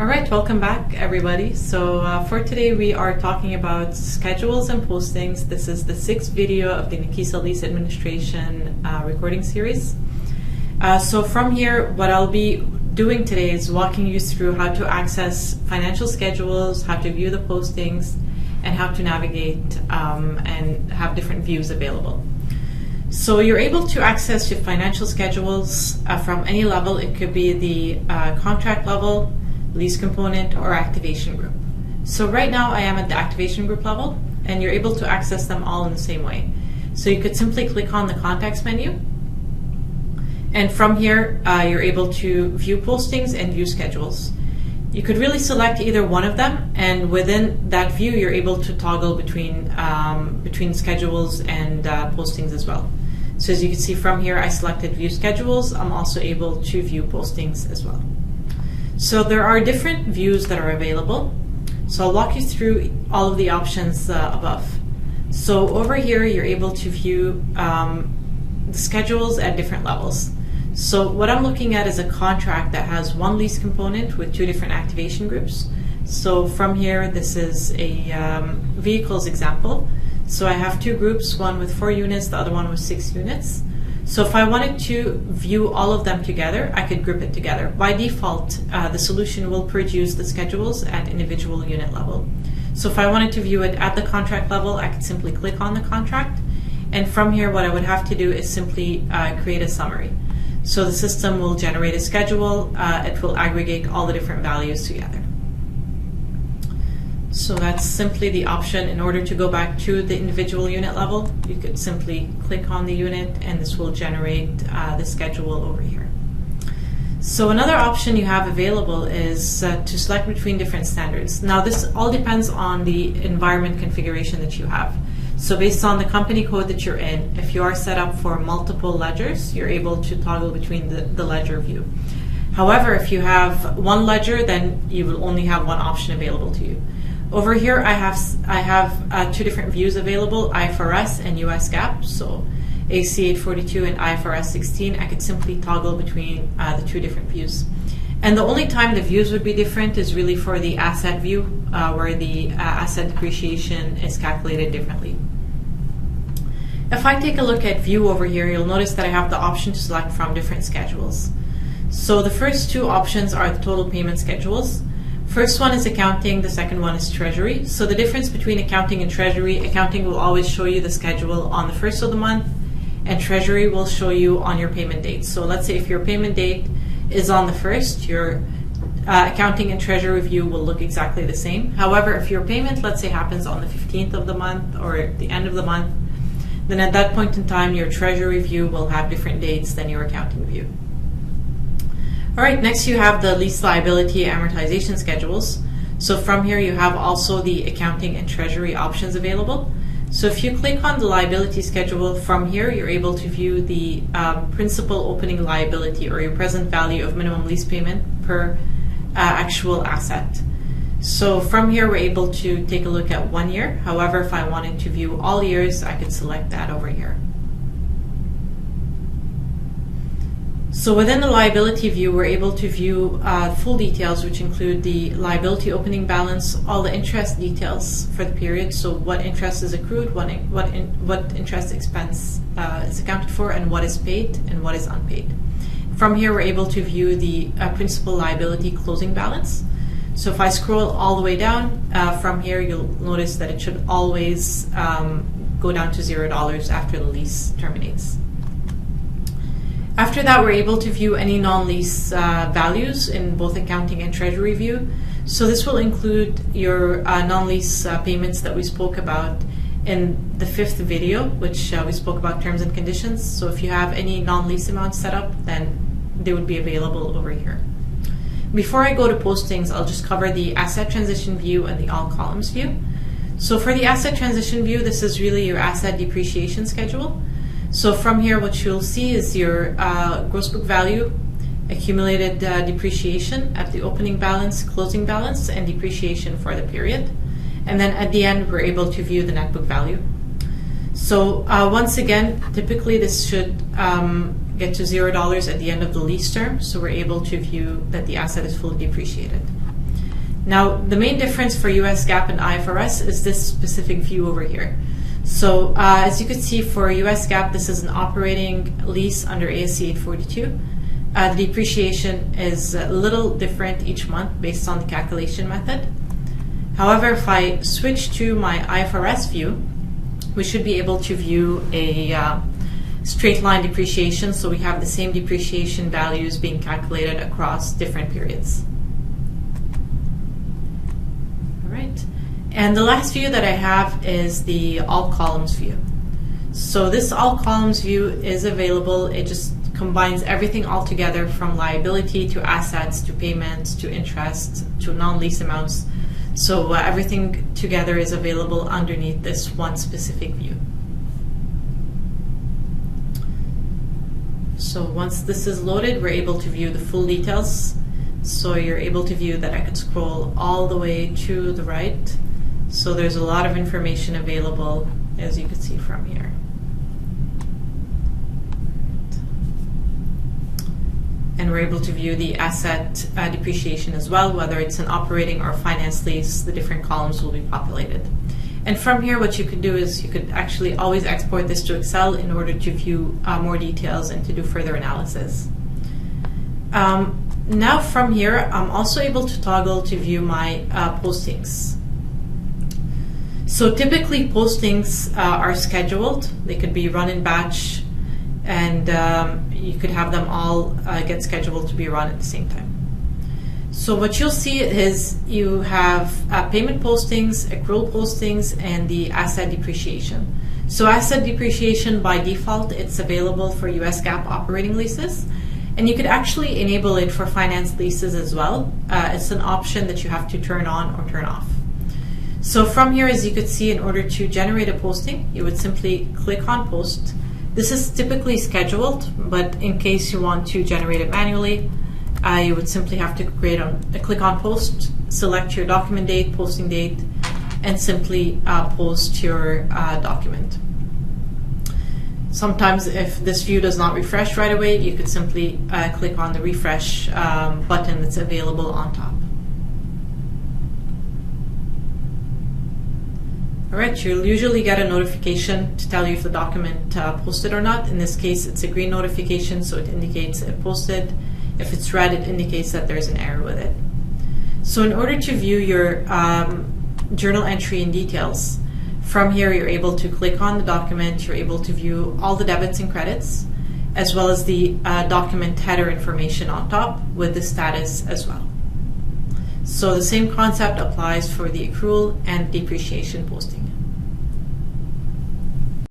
All right, welcome back, everybody. So for today, we are talking about schedules and postings. This is the 6th video of the Nikisa Lease Administration recording series. So from here, what I'll be doing today is walking you through how to access financial schedules, how to view the postings, and how to navigate and have different views available. So you're able to access your financial schedules from any level. It could be the contract level, lease component, or activation group. So right now I am at the activation group level, and you're able to access them all in the same way. So you could simply click on the context menu, and from here you're able to view postings and view schedules. You could really select either one of them, and within that view you're able to toggle between schedules and postings as well. So as you can see from here, I selected view schedules. I'm also able to view postings as well. So there are different views that are available. So I'll walk you through all of the options above. So over here, you're able to view the schedules at different levels. So what I'm looking at is a contract that has one lease component with 2 different activation groups. So from here, this is a vehicles example. So I have 2 groups, one with 4 units, the other one with 6 units. So if I wanted to view all of them together, I could group it together. By default, the solution will produce the schedules at individual unit level. So if I wanted to view it at the contract level, I could simply click on the contract. And from here, what I would have to do is simply create a summary. So the system will generate a schedule. It will aggregate all the different values together. So that's simply the option. In order to go back to the individual unit level, you could simply click on the unit, and this will generate the schedule over here. So another option you have available is to select between different standards. Now this all depends on the environment configuration that you have. So based on the company code that you're in, if you are set up for multiple ledgers, you're able to toggle between the ledger view. However, if you have one ledger, then you will only have one option available to you. Over here, I have 2 different views available, IFRS and US GAAP. So AC 842 and IFRS 16, I could simply toggle between the 2 different views. And the only time the views would be different is really for the asset view, where the asset depreciation is calculated differently. If I take a look at view over here, you'll notice that I have the option to select from different schedules. So the first 2 options are the total payment schedules. First one is accounting, the second one is treasury. So the difference between accounting and treasury, accounting will always show you the schedule on the 1st of the month, and treasury will show you on your payment date. So let's say if your payment date is on the 1st, your accounting and treasury view will look exactly the same. However, if your payment, let's say, happens on the 15th of the month or at the end of the month, then at that point in time, your treasury view will have different dates than your accounting view. All right, next you have the lease liability amortization schedules. So from here you have also the accounting and treasury options available. So if you click on the liability schedule, from here you're able to view the principal opening liability, or your present value of minimum lease payment per actual asset. So from here we're able to take a look at 1 year. However, if I wanted to view all years, I could select that over here. So within the liability view, we're able to view full details, which include the liability opening balance, all the interest details for the period, so what interest is accrued, what interest expense is accounted for, and what is paid and what is unpaid. From here, we're able to view the principal liability closing balance. So if I scroll all the way down, from here you'll notice that it should always go down to $0 after the lease terminates. After that, we're able to view any non-lease values in both accounting and treasury view. So this will include your non-lease payments that we spoke about in the 5th video, which we spoke about terms and conditions. So if you have any non-lease amounts set up, then they would be available over here. Before I go to postings, I'll just cover the asset transition view and the all columns view. So for the asset transition view, this is really your asset depreciation schedule. So from here, what you'll see is your gross book value, accumulated depreciation at the opening balance, closing balance, and depreciation for the period. And then at the end, we're able to view the net book value. So once again, typically this should get to $0 at the end of the lease term, so we're able to view that the asset is fully depreciated. Now, the main difference for US GAAP and IFRS is this specific view over here. So as you can see, for US GAAP, this is an operating lease under ASC 842. The depreciation is a little different each month based on the calculation method. However, if I switch to my IFRS view, we should be able to view a straight line depreciation, so we have the same depreciation values being calculated across different periods. All right. And the last view that I have is the all columns view. So this all columns view is available. It just combines everything all together, from liability to assets to payments to interest to non-lease amounts. So everything together is available underneath this one specific view. So once this is loaded, we're able to view the full details. So you're able to view that I could scroll all the way to the right. So there's a lot of information available, as you can see from here. And we're able to view the asset depreciation as well, whether it's an operating or finance lease. The different columns will be populated. And from here, what you could do is you could actually always export this to Excel in order to view more details and to do further analysis. Now from here, I'm also able to toggle to view my postings. So typically postings are scheduled. They could be run in batch, and you could have them all get scheduled to be run at the same time. So what you'll see is you have payment postings, accrual postings, and the asset depreciation. So asset depreciation, by default, it's available for US GAAP operating leases, and you could actually enable it for finance leases as well. It's an option that you have to turn on or turn off. So from here, as you could see, in order to generate a posting, you would simply click on post. This is typically scheduled, but in case you want to generate it manually, you would simply have to click on post, select your document date, posting date, and simply post your document. Sometimes if this view does not refresh right away, you could simply click on the refresh button that's available on top. All right, you'll usually get a notification to tell you if the document posted or not. In this case, it's a green notification, so it indicates it posted. If it's red, it indicates that there's an error with it. So in order to view your journal entry in details, from here you're able to click on the document, you're able to view all the debits and credits, as well as the document header information on top with the status as well. So the same concept applies for the accrual and depreciation posting.